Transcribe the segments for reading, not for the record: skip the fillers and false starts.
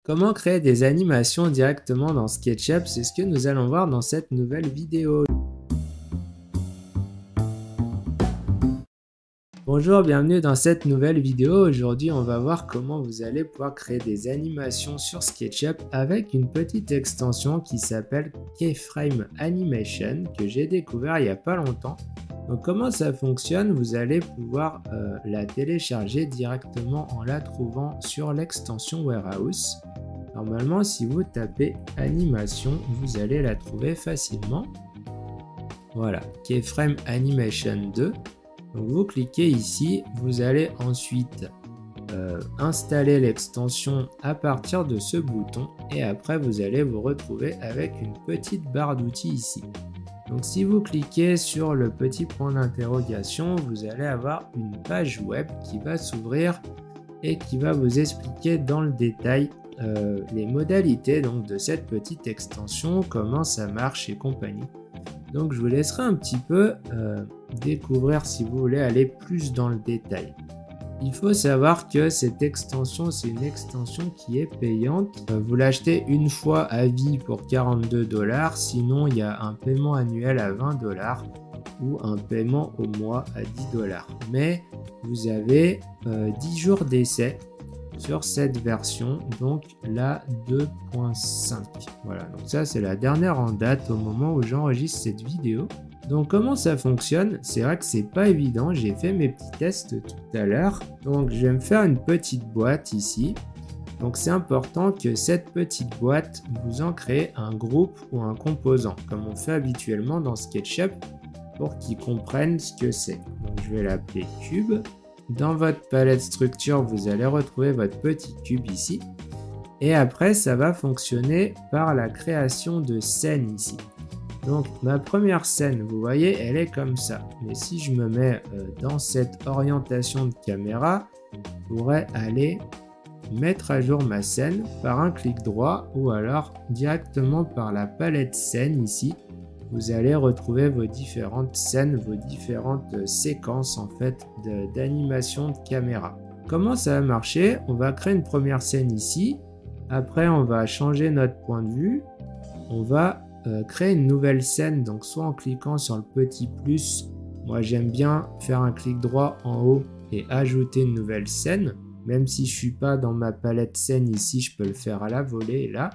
Comment créer des animations directement dans SketchUp? C'est ce que nous allons voir dans cette nouvelle vidéo. Bonjour, bienvenue dans cette nouvelle vidéo. Aujourd'hui, on va voir comment vous allez pouvoir créer des animations sur SketchUp avec une petite extension qui s'appelle Keyframe Animation que j'ai découvert il n'y a pas longtemps. Donc comment ça fonctionne? Vous allez pouvoir la télécharger directement en la trouvant sur l'extension Warehouse. Normalement, si vous tapez animation, vous allez la trouver facilement. Voilà, Keyframe Animation 2. Donc vous cliquez ici, vous allez ensuite installer l'extension à partir de ce bouton et après vous allez vous retrouver avec une petite barre d'outils ici. Donc si vous cliquez sur le petit point d'interrogation, vous allez avoir une page web qui va s'ouvrir et qui va vous expliquer dans le détail les modalités donc, de cette petite extension, comment ça marche et compagnie. Donc je vous laisserai un petit peu découvrir si vous voulez aller plus dans le détail. Il faut savoir que cette extension, c'est une extension qui est payante. Vous l'achetez une fois à vie pour 42 $, sinon il y a un paiement annuel à 20 $ ou un paiement au mois à 10 $. Mais vous avez 10 jours d'essai sur cette version, donc la 2.5. Voilà, donc ça c'est la dernière en date au moment où j'enregistre cette vidéo. Donc comment ça fonctionne? C'est vrai que c'est pas évident, j'ai fait mes petits tests tout à l'heure. Donc je vais me faire une petite boîte ici. Donc c'est important que cette petite boîte, vous en créez un groupe ou un composant, comme on fait habituellement dans SketchUp, pour qu'ils comprennent ce que c'est. Donc je vais l'appeler cube. Dans votre palette structure, vous allez retrouver votre petit cube ici. Et après, ça va fonctionner par la création de scènes ici. Donc, ma première scène, vous voyez, elle est comme ça. Mais si je me mets dans cette orientation de caméra, je pourrais aller mettre à jour ma scène par un clic droit ou alors directement par la palette scène ici. Vous allez retrouver vos différentes scènes, vos différentes séquences en fait d'animation de caméra. Comment ça va marcher? On va créer une première scène ici. Après, on va changer notre point de vue. On va créer une nouvelle scène, donc soit en cliquant sur le petit plus. Moi, j'aime bien faire un clic droit en haut et ajouter une nouvelle scène. Même si je suis pas dans ma palette scène ici, je peux le faire à la volée là.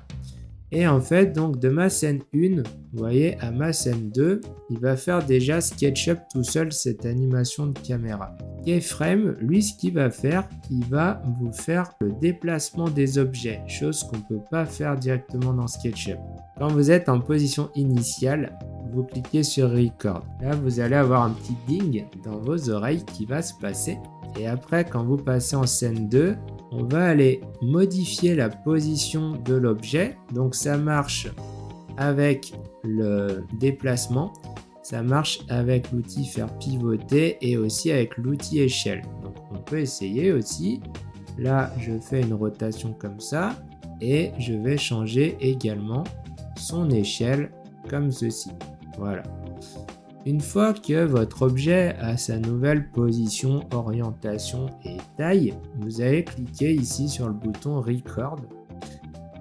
Et en fait, donc de ma scène 1, vous voyez, à ma scène 2, il va faire déjà SketchUp tout seul cette animation de caméra. Keyframe, lui, ce qu'il va faire, il va vous faire le déplacement des objets, chose qu'on ne peut pas faire directement dans SketchUp. Quand vous êtes en position initiale, vous cliquez sur Record. Là, vous allez avoir un petit ding dans vos oreilles qui va se passer. Et après, quand vous passez en scène 2, on va aller modifier la position de l'objet. Donc ça marche avec le déplacement, ça marche avec l'outil faire pivoter et aussi avec l'outil échelle. Donc on peut essayer aussi. Là, je fais une rotation comme ça et je vais changer également son échelle comme ceci. Voilà. Une fois que votre objet a sa nouvelle position, orientation et taille, vous allez cliquer ici sur le bouton Record.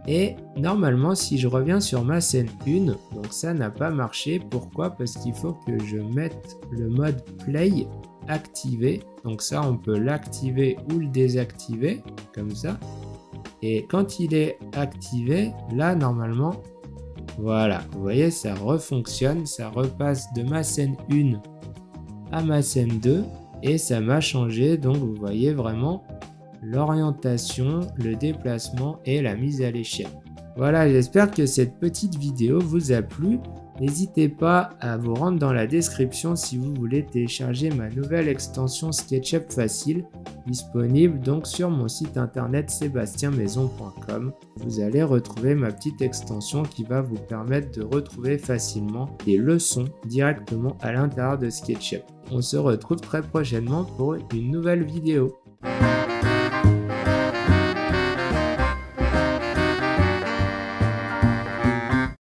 Et normalement, si je reviens sur ma scène 1, donc ça n'a pas marché. Pourquoi? Parce qu'il faut que je mette le mode Play activé. Donc ça, on peut l'activer ou le désactiver, comme ça. Et quand il est activé, là, normalement, voilà, vous voyez, ça refonctionne, ça repasse de ma scène 1 à ma scène 2 et ça m'a changé. Donc vous voyez vraiment l'orientation, le déplacement et la mise à l'échelle. Voilà, j'espère que cette petite vidéo vous a plu. N'hésitez pas à vous rendre dans la description si vous voulez télécharger ma nouvelle extension SketchUp Facile, disponible donc sur mon site internet sebastienmaison.com. Vous allez retrouver ma petite extension qui va vous permettre de retrouver facilement des leçons directement à l'intérieur de SketchUp. On se retrouve très prochainement pour une nouvelle vidéo.